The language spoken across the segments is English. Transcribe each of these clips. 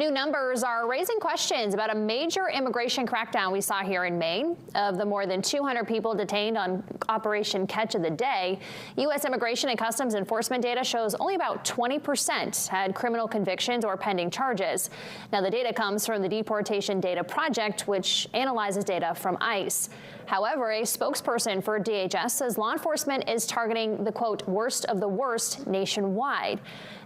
New numbers are raising questions about a major immigration crackdown we saw here in Maine. Of the more than 200 people detained on Operation Catch of the Day, U.S. Immigration and Customs Enforcement data shows only about 20% had criminal convictions or pending charges. Now, the data comes from the Deportation Data Project, which analyzes data from ICE. However, a spokesperson for DHS says law enforcement is targeting the, quote, worst of the worst nationwide.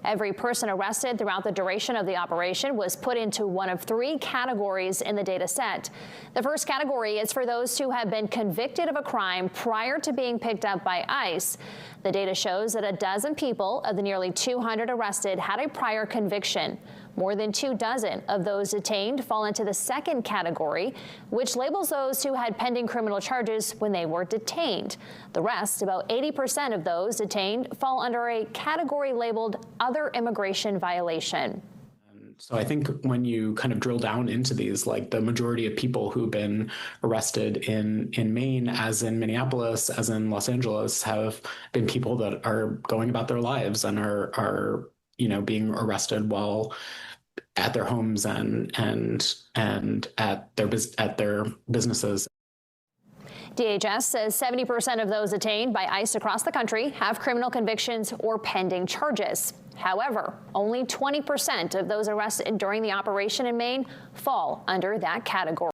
Every person arrested throughout the duration of the operation was put into one of three categories in the data set. The first category is for those who have been convicted of a crime prior to being picked up by ICE. The data shows that a dozen people of the nearly 200 arrested had a prior conviction. More than 24 of those detained fall into the second category, which labels those who had pending criminal charges when they were detained. The rest, about 80% of those detained, fall under a category labeled other immigration violation. So I think when you kind of drill down into these, like the majority of people who've been arrested in Maine, as in Minneapolis, as in Los Angeles, have been people that are going about their lives and are being arrested while at their homes and at their businesses. DHS says 70% of those detained by ICE across the country have criminal convictions or pending charges. However, only 20% of those arrested during the operation in Maine fall under that category.